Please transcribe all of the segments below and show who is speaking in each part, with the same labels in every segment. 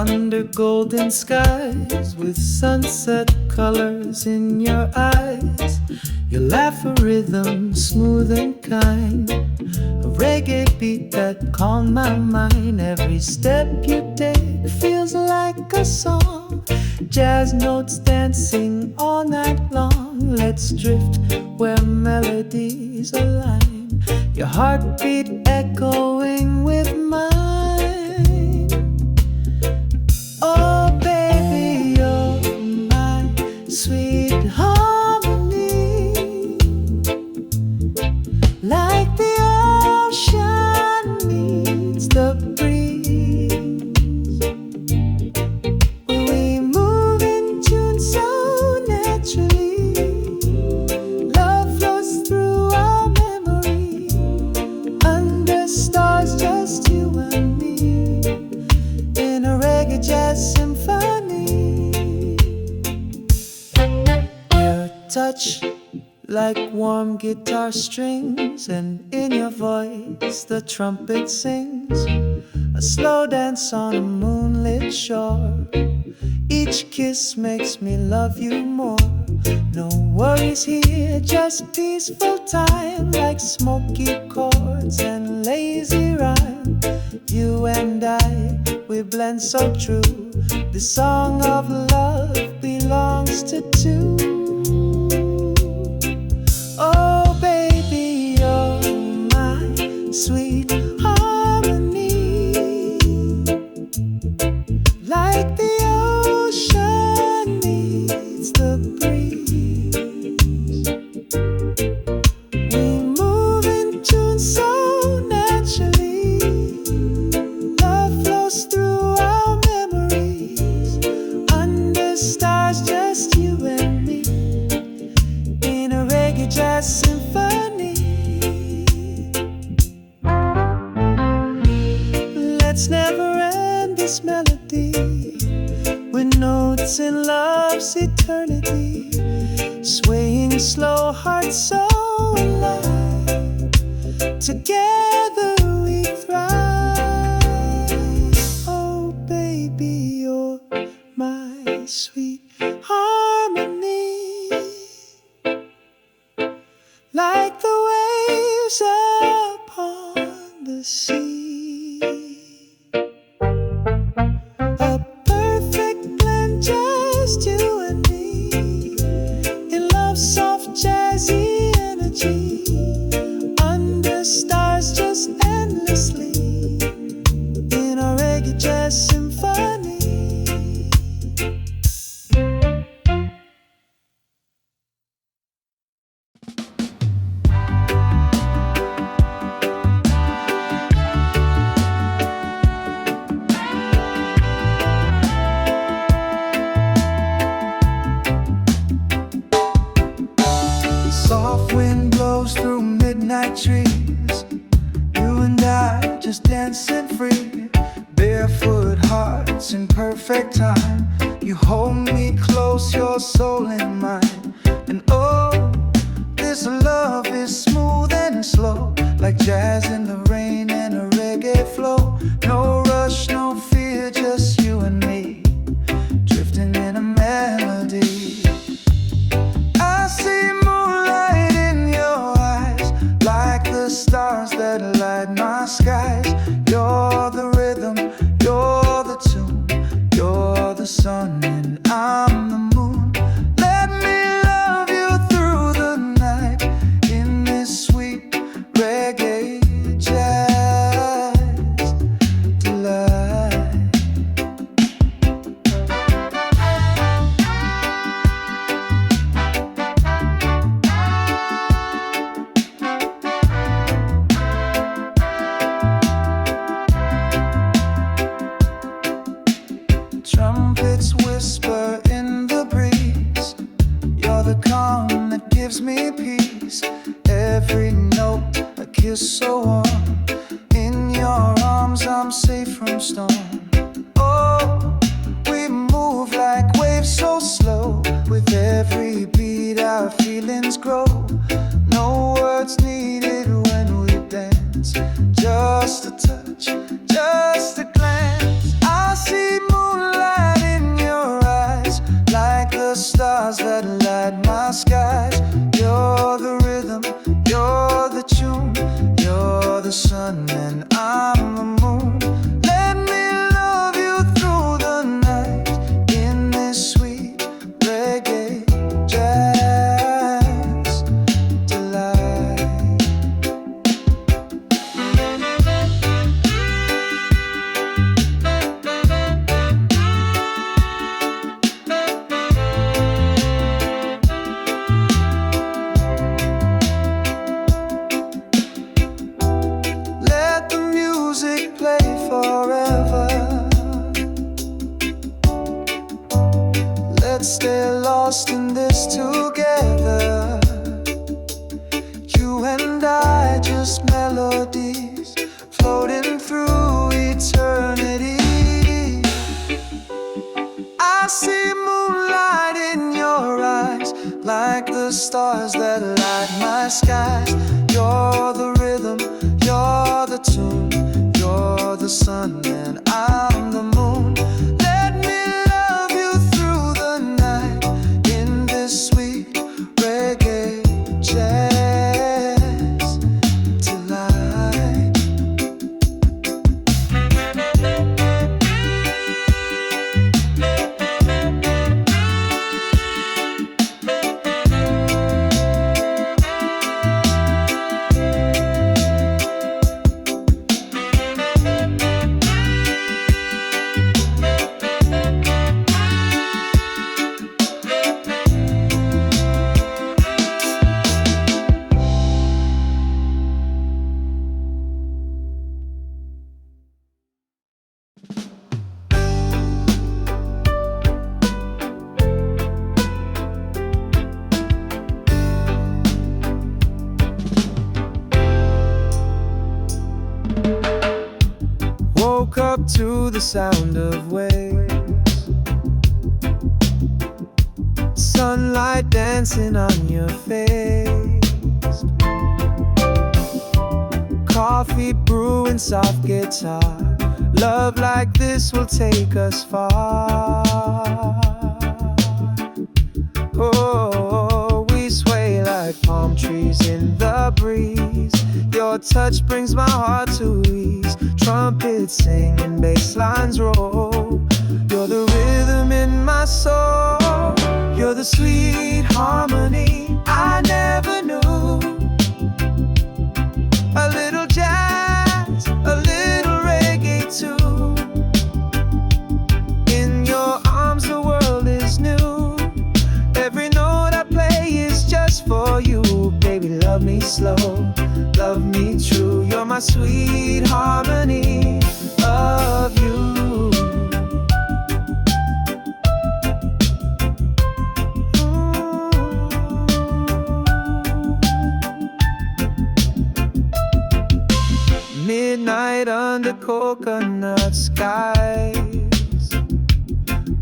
Speaker 1: under golden skies, with sunset colors in your eyes. You laugh a rhythm smooth and kind, a reggae beat that calmed my mind. Every step you take feels like a song, jazz notes dancing all night long. Let's drift where melodies align, your heartbeat echoing with mine. Oh baby, you're my sweet harmony, like the ocean meets the breeze. We move in tune so naturally, love flows through our memory, under stars just you and me, in a reggae jazz symphony. Your touch like warm guitar strings, and in your voice the trumpet sings a slow dance on a moonlit shore. Each kiss makes me love you more. No worries here, just peaceful time, like smoky chords and lazy rhyme. You and I, we blend so true. This song of love belongs to two. Oh baby, you're my sweet harmony, like the ocean meets the breeze. We move in tune so naturally, love flows through our memories, under stars just you and me, in a reggae jazz symphony. Let's never end this melody, with notes in love's eternity, swaying slow, hearts so alive. Together we thrive. Oh baby, you're my sweet harmony, like the waves upon the sea. A perfect blend, just you and me, in love's soft jazzy energy, under stars just endlessly, in a reggae jazz symphony. Soft wind blows through midnight trees, you and I just dancing free, barefoot hearts in perfect time. You hold me close, your soul in mine, and oh, this love is smooth and slow, like jazz in the rain and a reggae flow. No rush, no fear, just you and me, drifting in a melody. I see moonlight in your eyes, like the stars that light my skies. You're the rhythm, you're the tune, you're the sun and I'm the moon. Let me love you through the night, in this sweet reggae jazz delight. Trumpets whisper in the breeze, you're the calm that gives me peace. Every note a kiss so warm, in your arms I'm safe from storm. Oh, we move like waves so slow, with every beat our feelings grow. No words needed when we dance, just a touch, just a glance. I see moonlight I'm the moon. Let me love you through the night in this sweet reggae jazz delight. Let the music play forever. Let's stay lost in this together. You and I, just melodies floating through eternity. I see moonlight in your eyes, like the stars that light my skies. You're the rhythm, you're the tune, you're the sun, and I'm the moon. Let me love you through the night in this sweet reggae jazz delight. Woke up to the sound of waves, sunlight dancing on your face, coffee brewing, soft guitar. Love like this will take us far. Oh, we sway like palm trees in the breeze. Your touch brings my heart to ease. Trumpets sing and bass lines roll. You're the rhythm in my soul. You're the sweet harmony I never knew. A little jazz, a little reggae too. In your arms the world is new. Every note I play is just for you. Baby, love me slow, love me true. You're my sweet harmony of you. Midnight under coconut skies,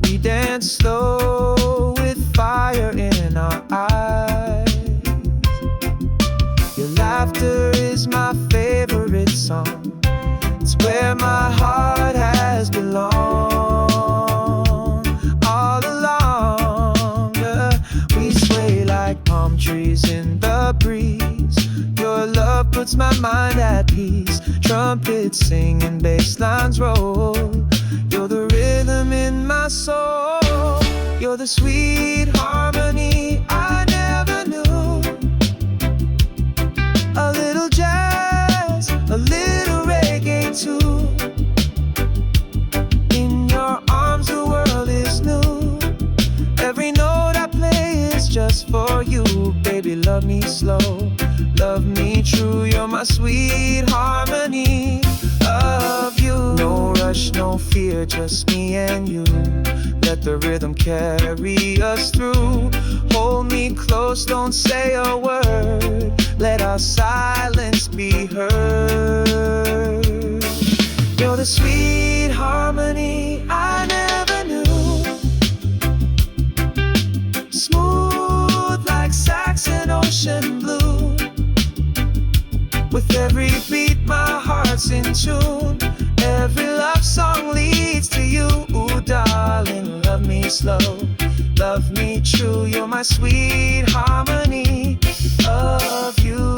Speaker 1: we dance slow with fire in our eyes. Your laughter is my favorite song. It's where my heart has belonged all along. We sway like palm trees in the breeze. Your love puts my mind at peace. Trumpets sing and bass lines roll. You're the rhythm in my soul. You're the sweet harmony I never knew. A little jazz, a little reggae too. In your arms the world is new. Every note I play is just for you. Baby, love me slow, love me true. You're my sweet harmony of you. No rush, no fear, just me and you. Let the rhythm carry us through. Hold me close, don't say a word. Let our silence be heard. You're the sweet harmony I never knew. Smooth like sax and ocean blue. With every beat my heart's in tune. Every love song leads to you. Ooh, darling, love me slow, love me true. You're my sweet harmony of you.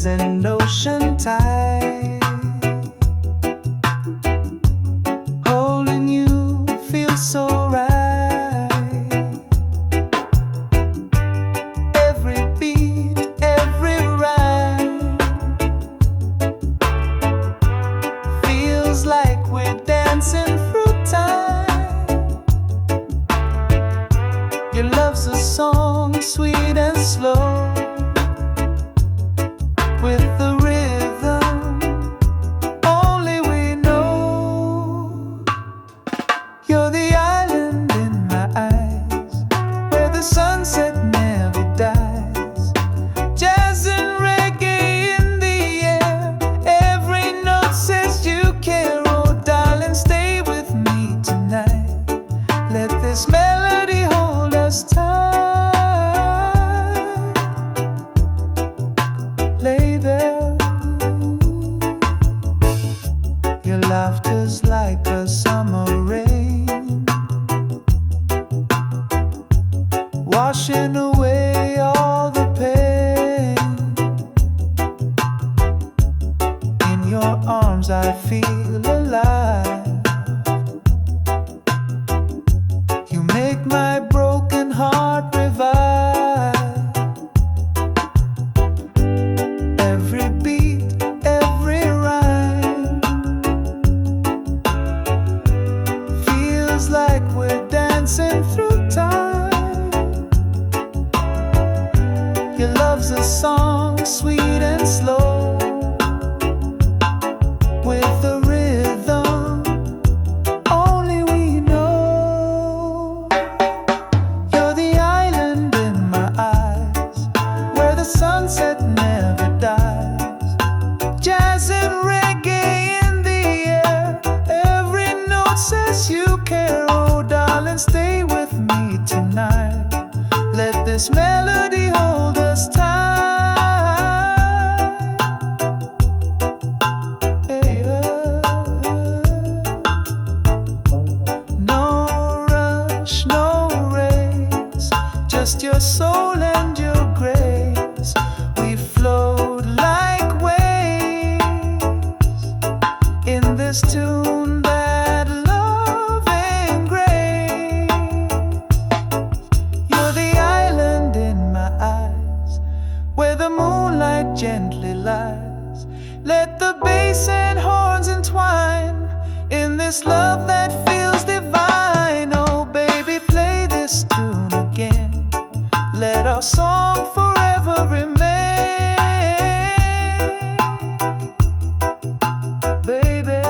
Speaker 1: breeze and ocean tide. Holding you feels so right. Every beat, every rhyme feels like we're dancing through time. Your love's a song, sweet and slow, with the rhythm only we know. You're the island in my eyes, where the sunset never dies. Jazz and reggae in the air, every note says you care. Oh darling, stay with me tonight. Let this melody hold us tight. Lay there. Your laughter's like a summer rain, washing away all the pain. In your arms I feel alive. You make my broken heart revive. Every beat, every rhyme feels like we're dancing through time. Your love's a song, sweet and slow, with the rhythm only we know. You're the island in my eyes, where the sunset never dies. Jazz and reggae in the air, every note says you care. Oh darling, stay with me tonight. Let this melody hold us tight. Hey, no rush, no race, just your soul and your grace. We float like waves in this tune that love engraves. You're the island in my eyes, where the moonlight gently lies. Let the bass and horns entwine in this love that feels divine. Oh baby, play this tune again. Let our song forever remain. Baby,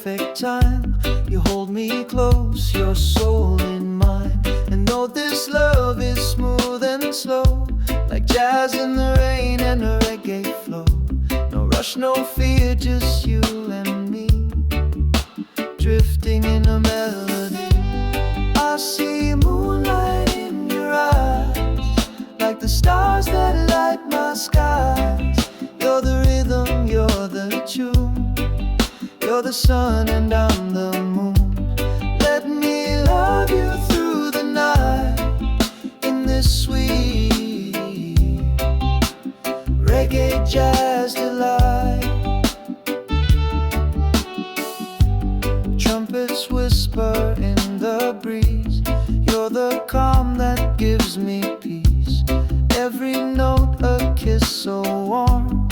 Speaker 1: perfect time. You hold me close, your soul in mine. And know this love is smooth and slow, like jazz in the rain and a reggae flow. No rush, no fear, just you and me, drifting in a melody. I see moonlight in your eyes, like the stars that light my skies. You're the rhythm, you're the tune, you're the sun and I'm the moon. Let me love you through the night, in this sweet reggae jazz delight. Trumpets whisper in the breeze, you're the calm that gives me peace. Every note a kiss so warm,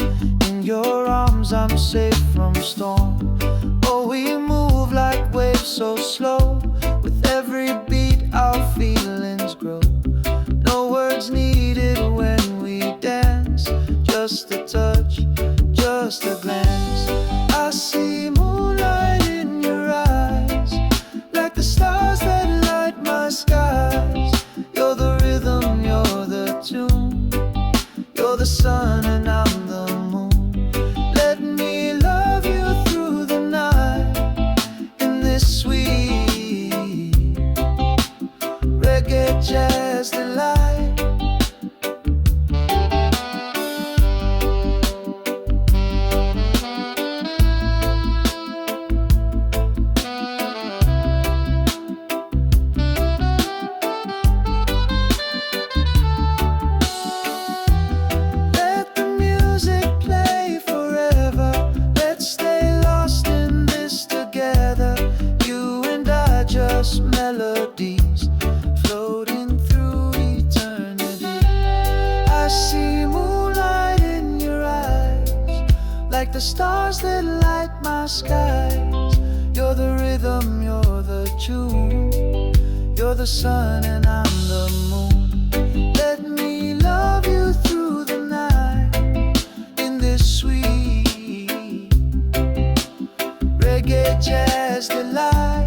Speaker 1: in your arms I'm safe from storm. Oh, we move like waves so slow, with every beat our feelings grow. No words needed when we dance, just a touch, just a glance. I see moonlight in your eyes, like the stars that light my skies. You're the rhythm, you're the tune, you're the sun and I'm the moon. Let me love you through the night, in this sweet reggae jazz delight. Melodies floating through eternity. I see moonlight in your eyes, like the stars that light my skies. You're the rhythm, you're the tune, you're the sun and I'm the moon. Let me love you through the night, in this sweet reggae jazz delight.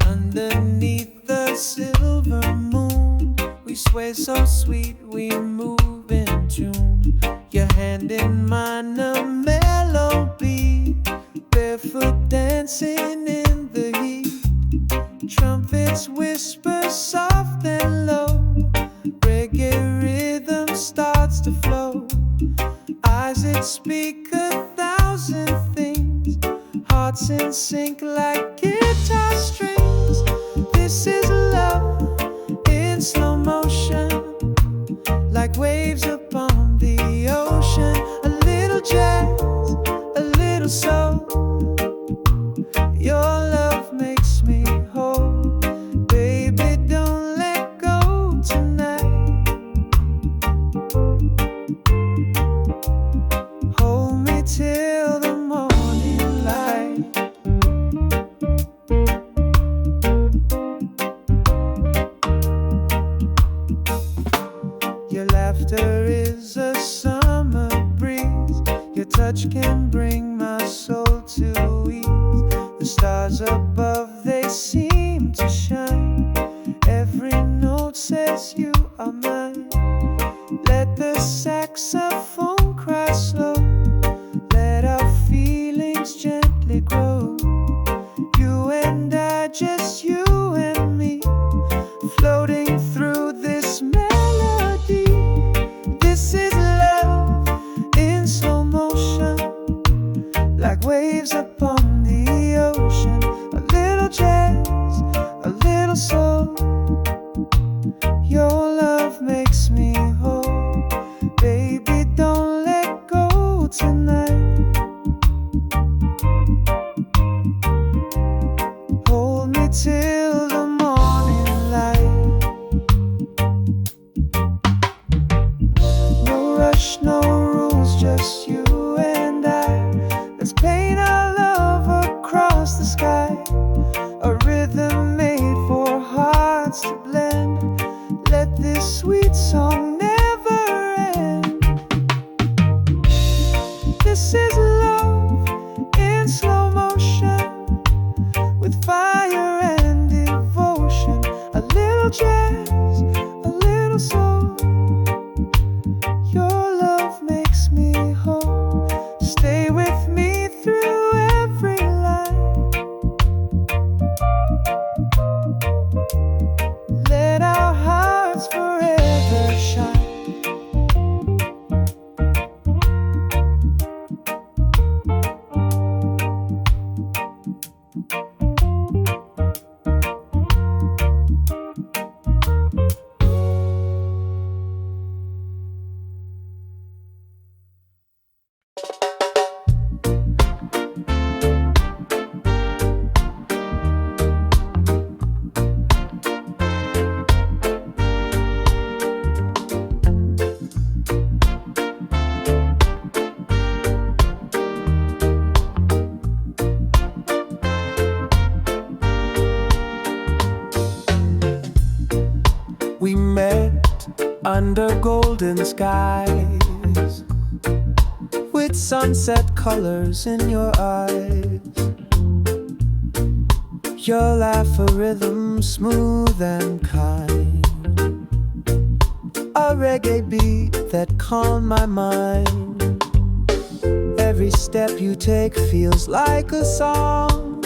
Speaker 1: Underneath the silver moon, we sway so sweet, we move in tune. Your hand in mine, a melody, barefoot dancing in the heat. Trumpets whisper soft and low, reggae rhythm starts to flow. Eyes that speak 1,000 things, hearts in sync like guitar strings. This is love in slow motion, like waves upon the ocean. A little jazz, a little soul, your love makes me whole. Baby, don't let go tonight. Hold me till the morning light. Your laughter is a summer breeze, your touch can bring my soul to ease. The stars above, they seem to shine, every note says you are mine. Let the saxophone cry slow, let our feelings gently grow. You and I, just you and me, floating through this melody. under golden skies, with sunset colors in your eyes. Your laugh a rhythm smooth and kind, a reggae beat that calmed my mind. Every step you take feels like a song,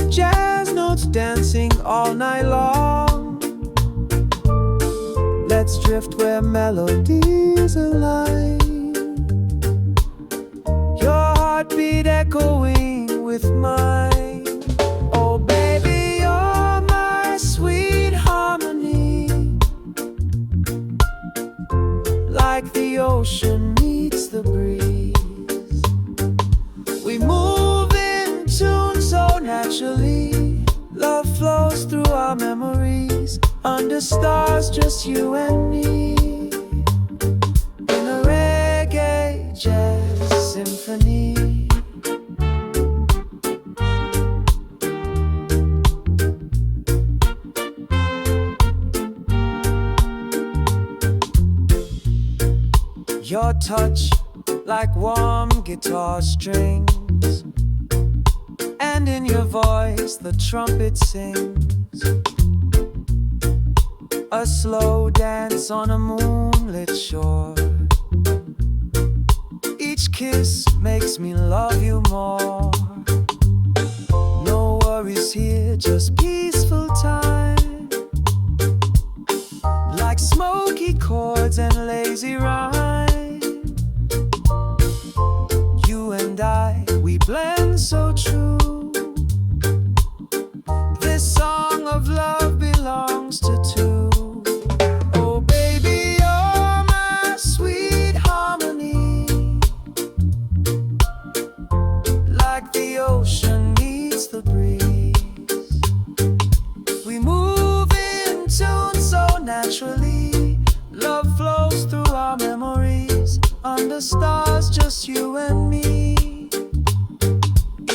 Speaker 1: jazz notes dancing all night long. Let's drift where melodies align, your heartbeat echoing with mine. Oh baby, you're my sweet harmony, like the ocean meets the breeze. We move in tune so naturally, love flows through our memories, under stars just you and me, in a reggae jazz symphony. Your touch like warm guitar strings, and in your voice the trumpet sings. A slow dance on a moonlit shore, each kiss makes me love you more. No worries here, just peaceful time, like smoky chords and lazy rhyme. You and I, we blend so true. This song of love belongs to two. Oh baby, you're my sweet harmony, like the ocean meets the breeze. We move in tune so naturally, love flows through our memories, under stars just you and me,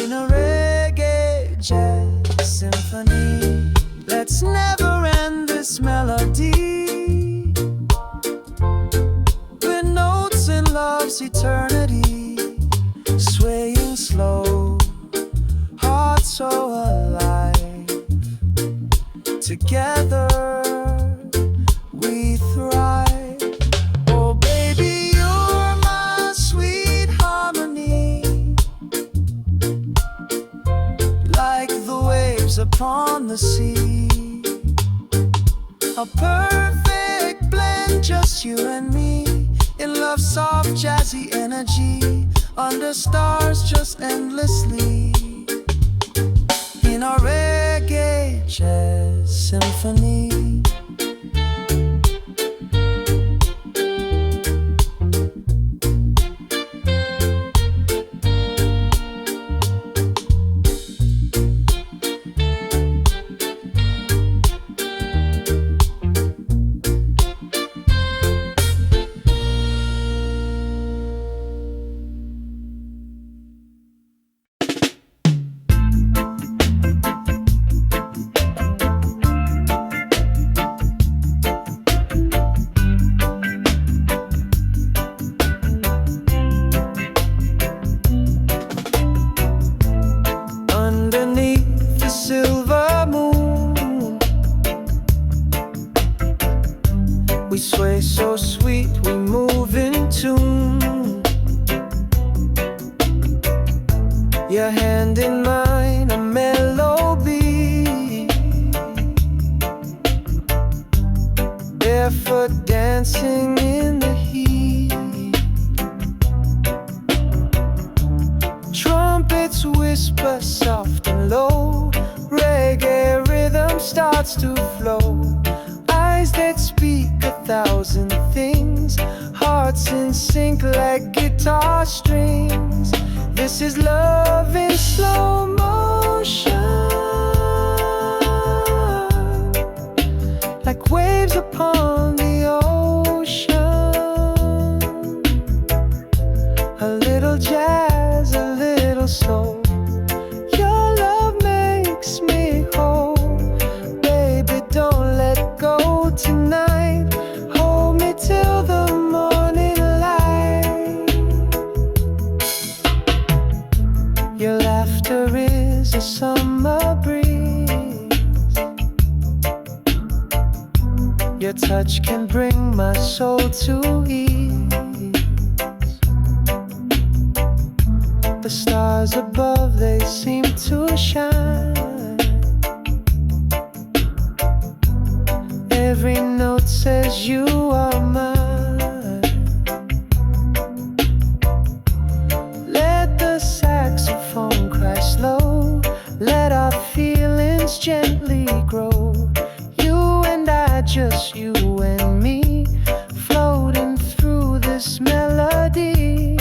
Speaker 1: in a reggae jazz symphony. Let's never end this melody, with notes in love's eternity, swaying slow, heart so alive. Together we thrive. Oh baby, you're my sweet harmony, like the waves upon the sea. A perfect blend, just you and me, in love's soft jazzy energy, under stars just endlessly, in our reggae jazz symphony. Silver moon, we sway so sweet, we move in tune. Your hand in mine, a melody, barefoot dancing in the heat. Trumpets whisper soft and low, reggae rhythm starts to flow. Eyes that speak 1,000 things, hearts in sync like guitar strings. This is love in slow motion, like waves upon the ocean. A little jazz, a little soul, your love makes me whole. Baby, don't let go tonight. touch can bring my soul to ease. The stars above, they seem to shine. Every note says you are mine. Let the saxophone cry slow. Let our feelings gently grow. You and I, just you and me, floating through this melody.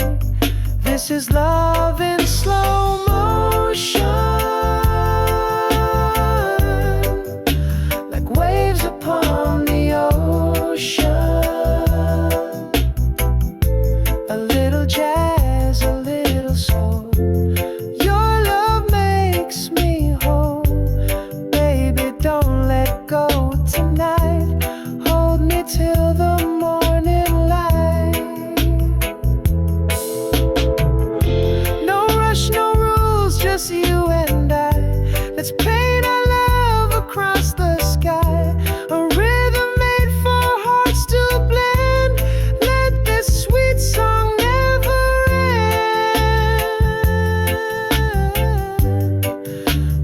Speaker 1: This is love in slow motion, like waves upon the ocean. A little jazz, a little soul. Your love makes me whole. Baby, don't let go tonight. Hold me till the morning light. No rush, no rules, just you and I. Let's paint our love across the sky. A rhythm made for hearts to blend. Let this sweet song never end.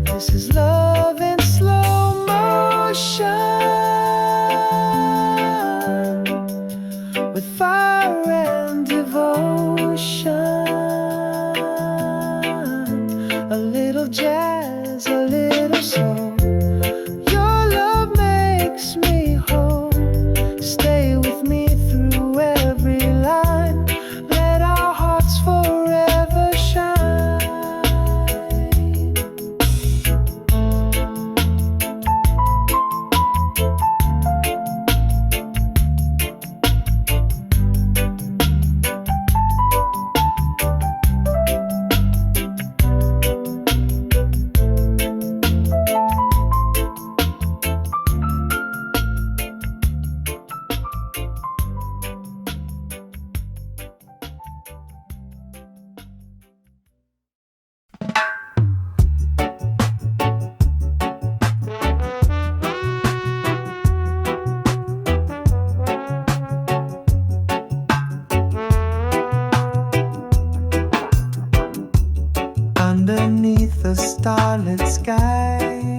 Speaker 1: This is love in slow motion, with fire and devotion. A little jazz, a little soul. Your love makes me whole. Stay with me through every line. Let our hearts forever shine. Underneath the starlit sky,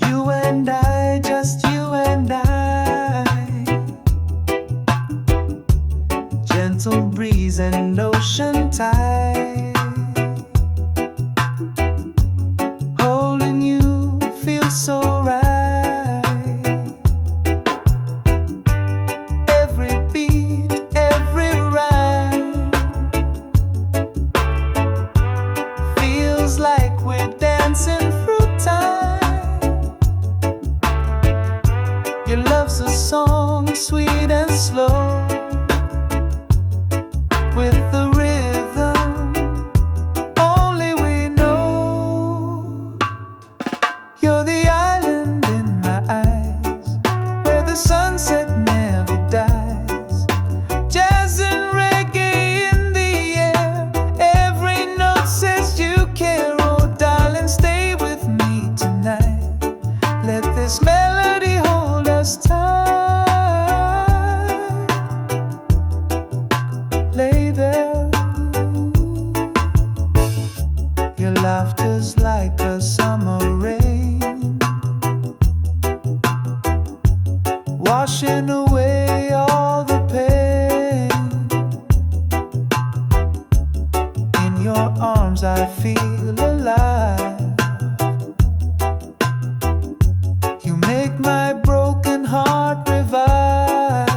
Speaker 1: you and I, just you and I. Gentle breeze and ocean tide. Holding you feels so right. Every beat, every rhyme feels like we're dancing through time. Your love's a song, sweet and slow, with the rhythm only we know. You're the island in my eyes, where the sunset never dies. Jazz and reggae in the air. Every note says you care. Oh darling, stay with me tonight. Let this melody hold us tight. Lay there. Your laughter's like a summer rain, washing away all the pain. In your arms I feel alive. You make my broken heart revive.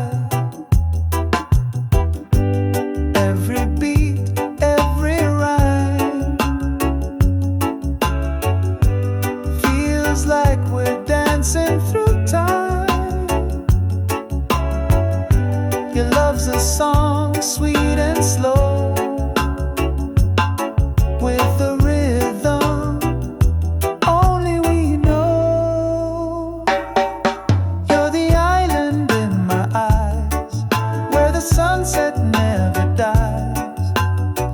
Speaker 1: Every beat, every rhyme feels like we're dancing through time. Your love's a song, sweet and slow, with the rhythm only we know. You're the island in my eyes, where the sunset never dies.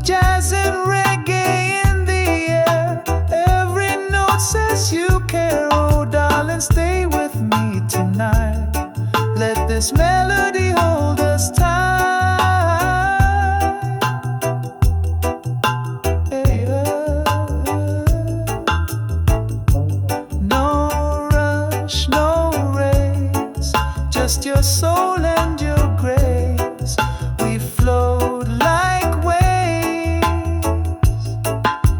Speaker 1: Jazz and reggae in the air. Every note says you care. Oh darling, stay with me. this melody hold us tight. Hey, no rush, no race, just your soul and your grace. We float like waves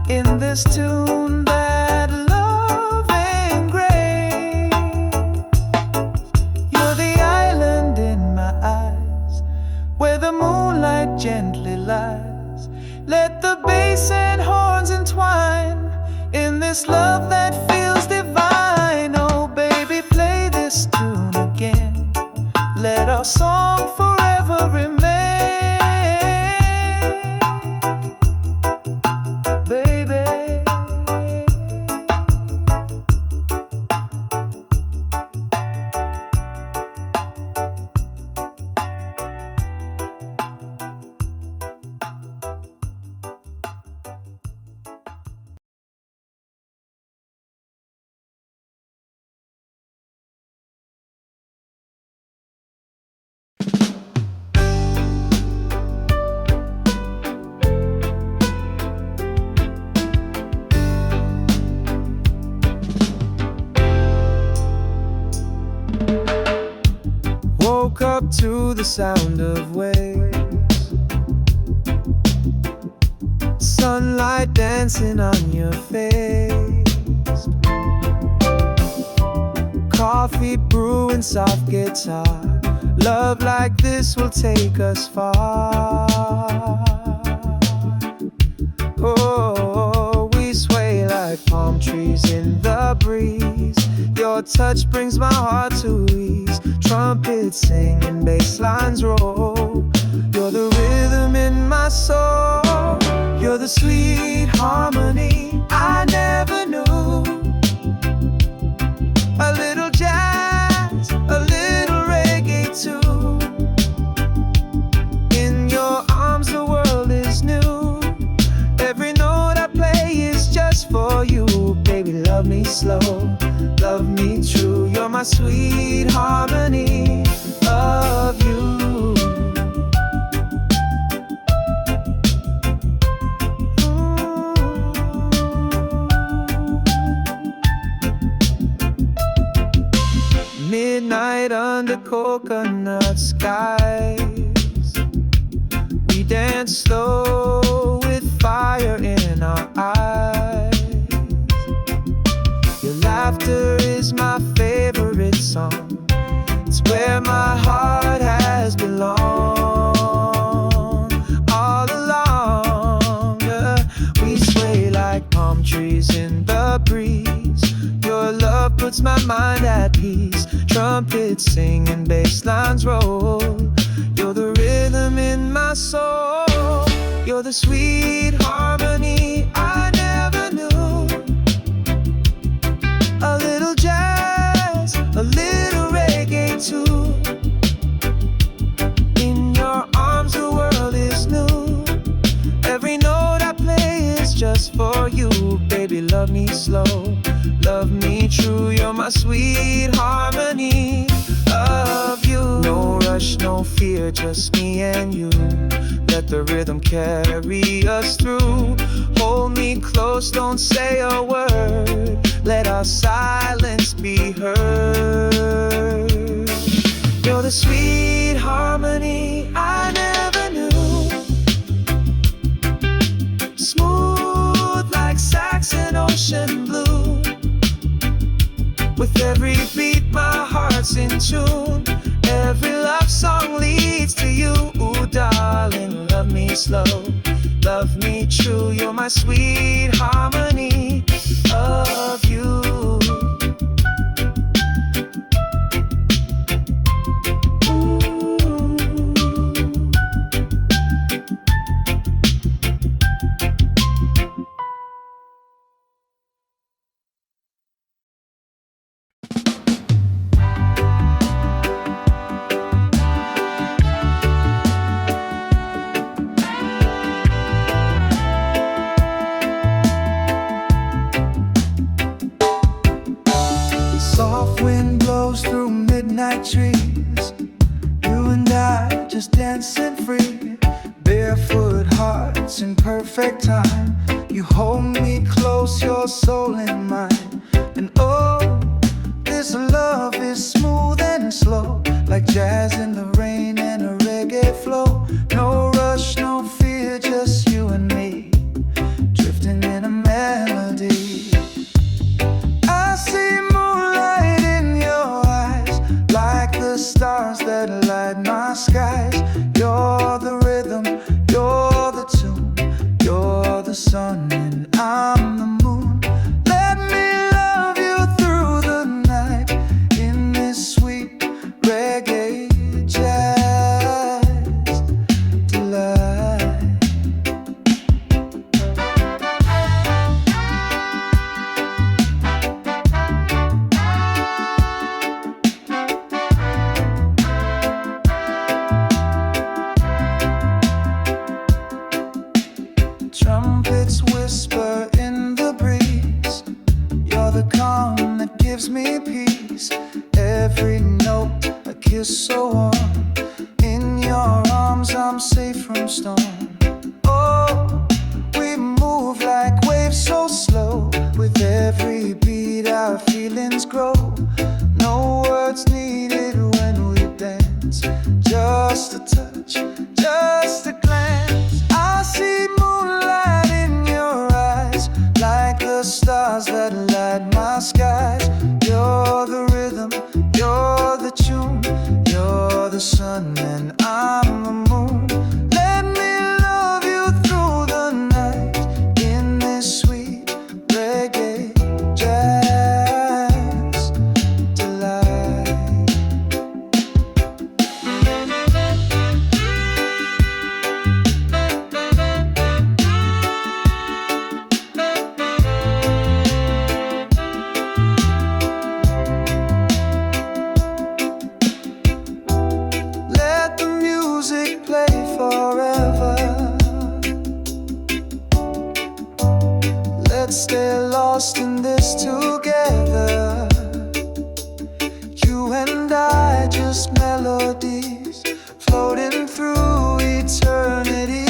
Speaker 1: in this tune that love engraves. You're the island in my eyes, where the moonlight gently lies. Let the bass and horns entwine in this love that feels divine. Oh baby, play this tune again. Let our song forever remain. Baby, woke up to the sound of waves, sunlight dancing on your face, coffee brewing, soft guitar. Love like this will take us far. Oh, we sway like palm trees in the breeze. Your touch brings my heart to ease. Trumpets sing and bass lines roll. You're the rhythm in my soul. You're the sweet harmony I never knew. A little jazz, a little reggae too. In your arms the world is new. Every note I play is just for you. Baby, love me slow, love me true. You're my sweet harmony of you. Midnight under coconut skies, we dance slow with fire in our eyes. Your laughter is my favorite song. It's where my heart has belonged all along. We sway like palm trees in the breeze. Your love puts my mind at peace. Trumpets sing and bass lines roll. You're the rhythm in my soul. You're the sweet harmony I never knew. A little jazz, a little reggae too. In your arms the world is new. Every note I play is just for you. Baby, love me slow, love me true. You're my sweet harmony of you. No rush, no fear, just me and you. Let the rhythm carry us through. Hold me close, don't say a word. Let our silence be heard. You're the sweet harmony I never knew. Smooth like Saxon ocean blue. With every beat my heart's in tune. Every love song leads to you. Ooh, darling, love me slow, love me true. You're my sweet harmony of you. Soft wind blows through midnight trees. just dancing free. Barefoot hearts in perfect time. You hold me close, your soul in mine. And oh, this love is smooth and slow, like jazz in the rain and a reggae flow. No rush, no fear, just you and me, drifting in a melody. I see moonlight in your eyes, like the stars that light my skies. You're the rhythm, you're the tune, you're the sun and I'm the moon. Let me love you through the night in this sweet reggae jazz delight. Trumpets whisper in the breeze. You're the calm that gives me peace. Every note a kiss so warm. In your arms I'm safe from storm. Oh, we move like waves so slow. With every beat our feelings grow. No words needed when we dance. Just a touch, just a glance. I see moonlight in your eyes, like the stars that light my skies. You're the rhythm, you're the tune, you're the sun and I'm the moon. Let me love you through the night in this sweet reggae jazz delight. Let the music play forever. Let's stay lost in this together. You and I, just melodies floating through eternity.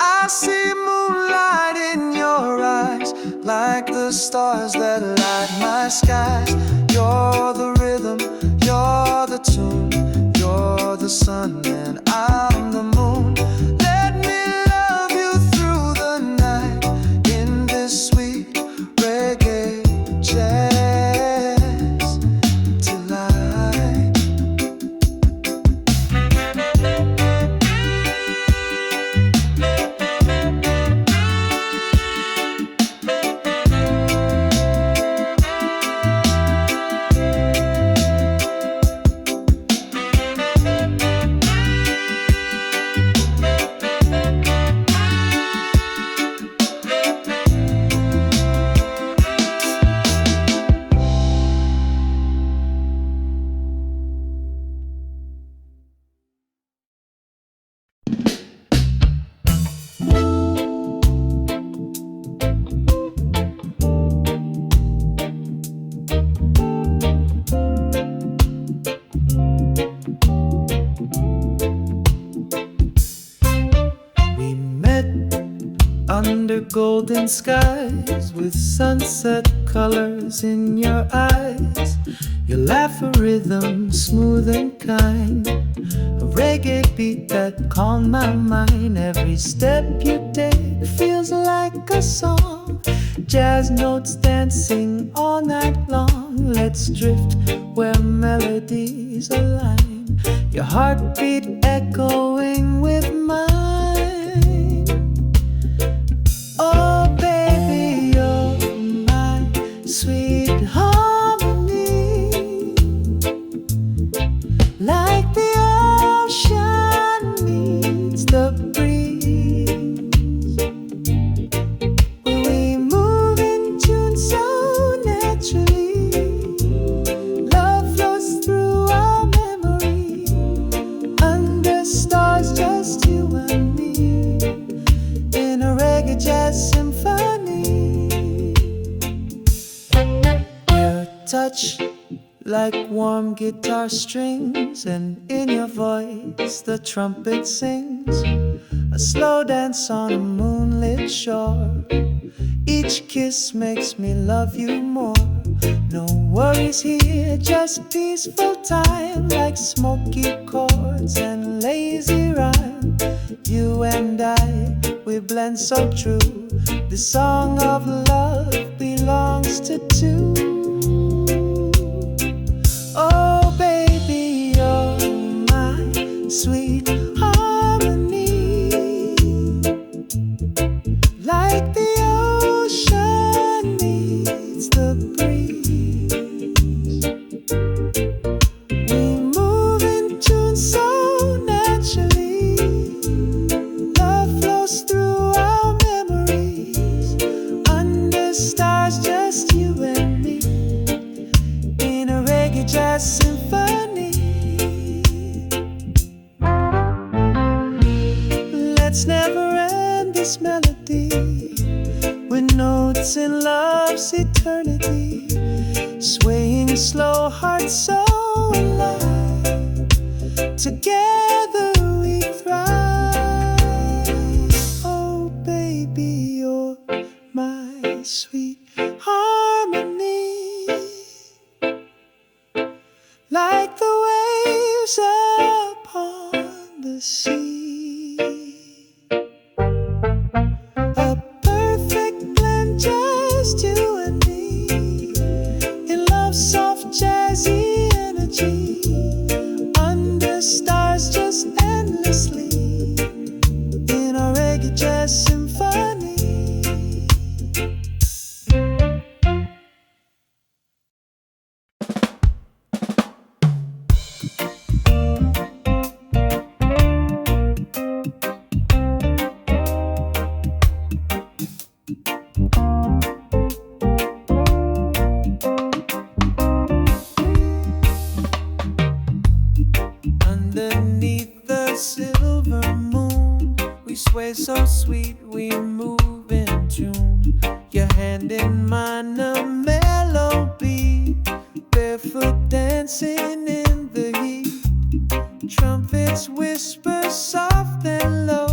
Speaker 1: I see moonlight in your eyes, like the stars that light my skies. You're the rhythm, you're the tune, you're the sun and I'm the moon. Let me love you through the night in this sweet reggae jazz delight. We met under golden skies, with sunset colors in your eyes. Your laugh a rhythm smooth and kind, a reggae beat that calmed my mind. Every step you take feels like a song, jazz notes dancing all night long. Let's drift where melodies align, your heartbeat echoing with mine. Oh baby, you're my sweet harmony, like the ocean meets the breeze. We move in tune so naturally, love flows through our memory, under stars just you and like warm guitar strings, and in your voice the trumpet sings a slow dance on a moonlit shore. Each kiss makes me love you more. No worries here, just peaceful time, like smoky chords and lazy rhyme. You and I, we blend so true. The song of love belongs to two. Oh baby, you're my sweet harmony, like the ocean needs the breeze. We move in tune so naturally. Love flows through our memories, under stars, just you and me, in a reggae jazz symphony. Let's never end this melody, with notes in love's eternity, swaying slow, heart so alive. Together we thrive. Oh baby, you're my sweet harmony, like the waves upon the sea. A perfect blend, just you and me, in love's soft jazzy energy, under stars just endlessly, in a reggae jazz symphony. Underneath the silver moon, we sway so sweet, we move in tune. Your hand in mine, a melody, barefoot dancing in the heat. Trumpets whisper soft and low,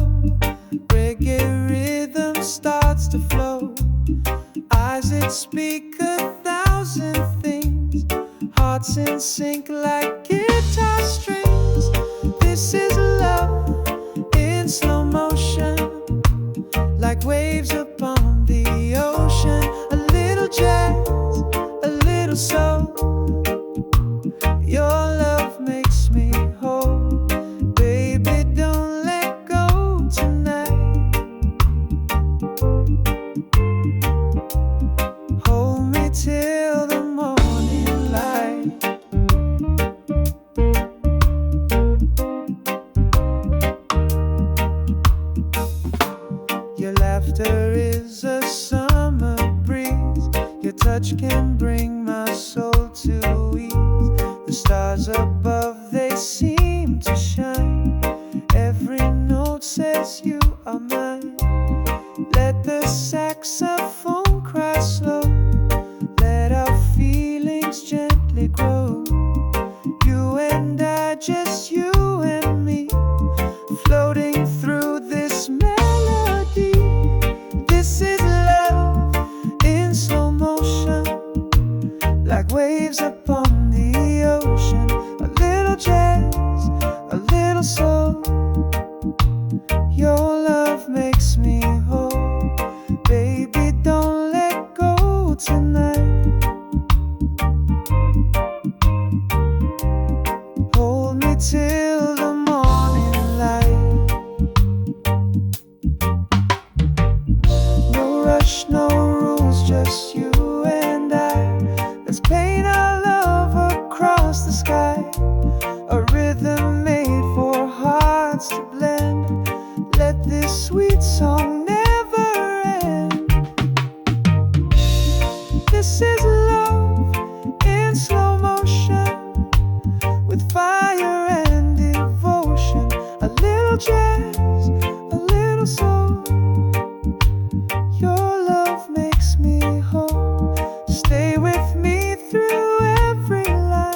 Speaker 1: reggae rhythm starts to flow. Eyes that speak 1,000 things, hearts in sync like guitar strings. This is love in slow motion, like waves upon the ocean. A little jazz, a little soul. Your love makes me whole. Baby, don't let go tonight. Hold me till the morning light. Your laughter is a summer breeze. Your touch can bring my soul to ease. The stars above, they seem to shine. Every note says you are mine. Let the saxophone cry slow. Let our feelings gently grow. You and I, just you and me, floating through this melody. This is love in slow motion, like waves upon the ocean. A little jazz, a little soul. Your love makes me whole. Baby, don't let go tonight. Hold me till the morning light. No rush, no rules, just you and I. Let's paint our love across the sky. A rhythm made for hearts to blend. Let this sweet song never end. This is love in slow motion, with fire and devotion. A little jazz, a little soul. Your love makes me whole. Stay with me through every line.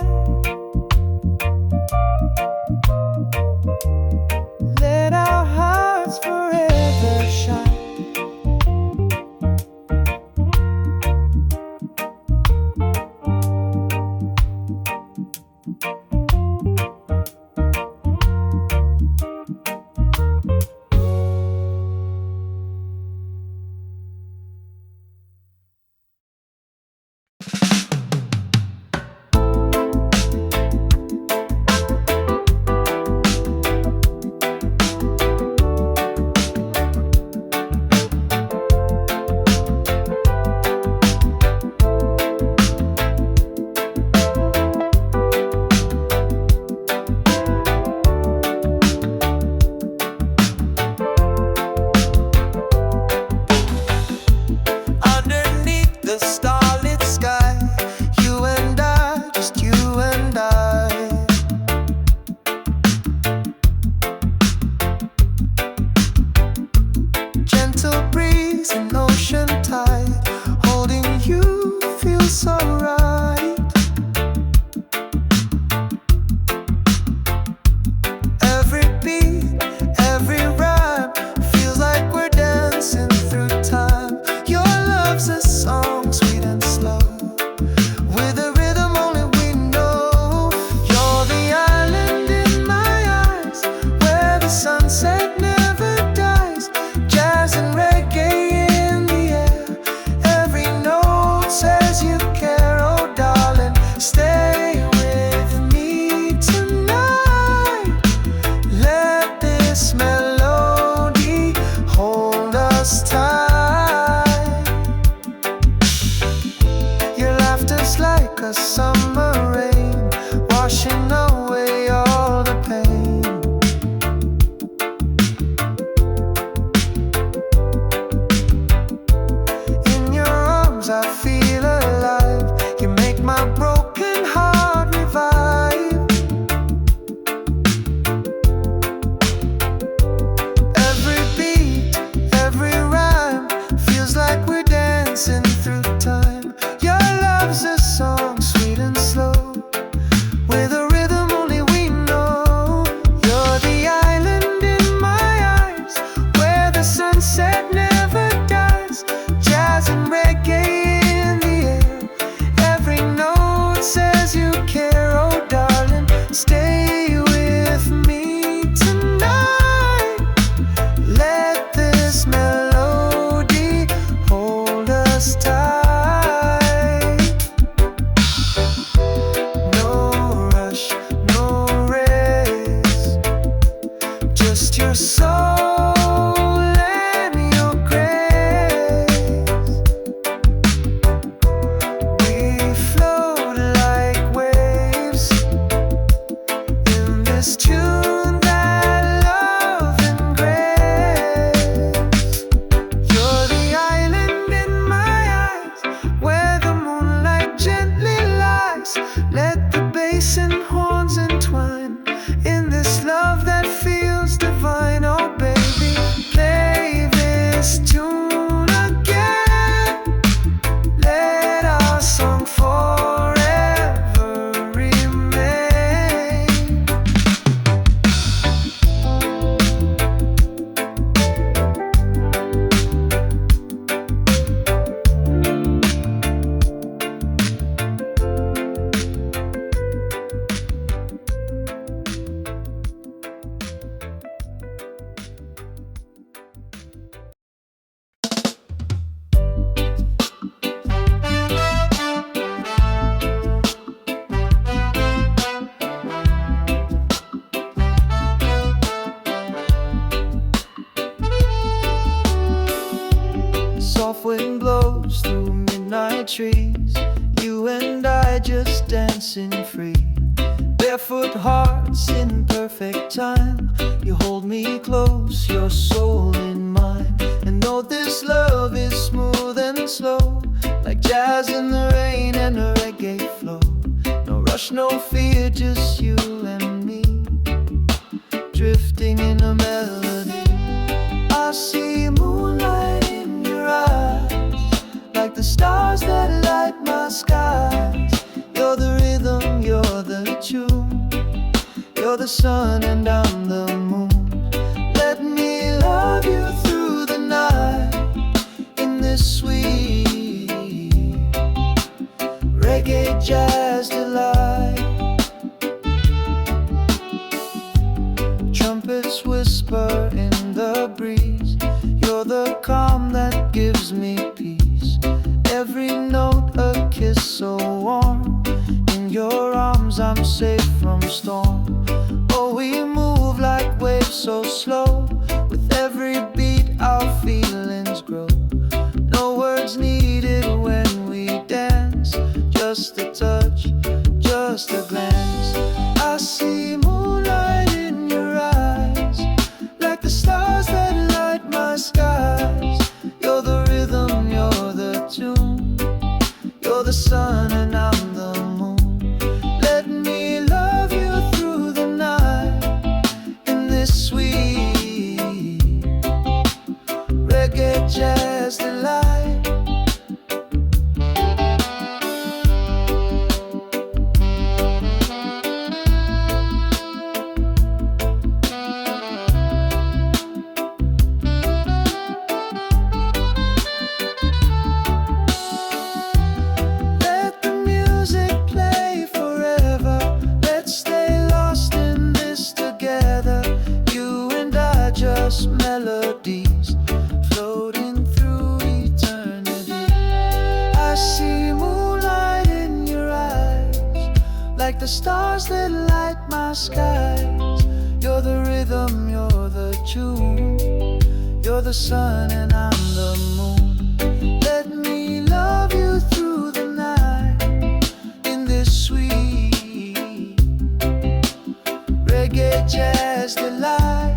Speaker 1: slow, with a rhythm only we know. You're the island in my eyes, where the sunset never dies. Jazz and reggae in the air, every note says you care. Oh darling, stay with me tonight. Let this melody hold us tight. No rush, no race, just your soul and your grace. We float like waves in this tune that love and grace. You're the island in my eyes, where the moonlight gently lies. Let the bass and horns entwine in this love that feels divine. Oh baby, play this tune again. Let our song forever remain. Soft wind blows through midnight trees, you and I just dancing free. Barefoot hearts in perfect time, you hold me close, your soul in mine. And know this love is smooth and slow, like jazz in the rain and a reggae flow. No rush, no fear, just you and me, drifting in a melody. I see moonlight in your eyes, like the stars that light my skies. You're the rhythm, you're the tune, you're the sun and I'm the moon. Let me love you through the night, in this sweet reggae jazz delight. Trumpets whisper in the breeze, you're the calm that gives me peace. Every note a kiss so warm, in your arms I'm safe from storm. Oh, we move like waves so slow, with every beat our feelings grow. No words needed when we dance, just a touch, just a glance. I see moonlight in your eyes, like the stars that light my skies. You're the rhythm, you're the tune, you're the sun and I'm the moon. Let me love you through the night, in this sweet reggae jazz delight. Let the music play forever, let's stay lost in this together. You and I, just melodies floating through eternity. I see moonlight in your eyes, like the stars that light my skies. You're the rhythm, you're the tune, you're the sun and I'm the moon. Let me love you through the night, in this sweet reggae jazz delight.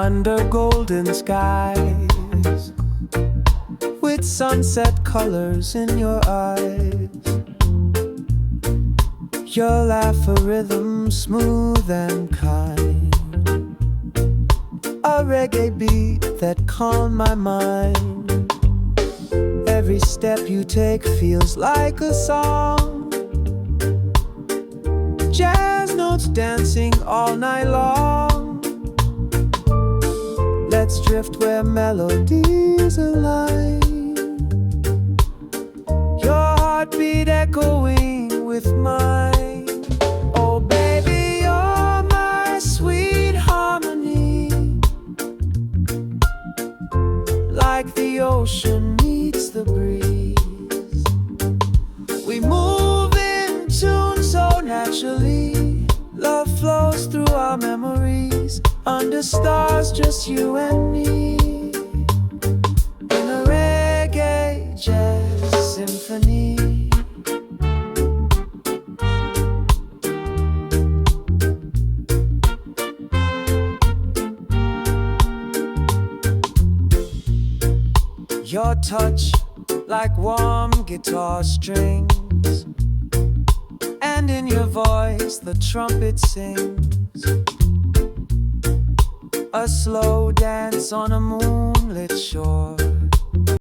Speaker 2: under golden skies, with sunset colors in your eyes. Your laugh a rhythm smooth and kind, a reggae beat that calmed my mind. Every step you take feels like a song, jazz notes dancing all night long. Let's drift where melodies align, your heartbeat echoing with mine. Oh baby, you're my sweet harmony, like the ocean meets the breeze. We move in tune so naturally, love flows through our memories, under stars just you and me, in a reggae jazz symphony. Your touch like warm guitar strings, and in your voice the trumpet sings, a slow dance on a moonlit shore.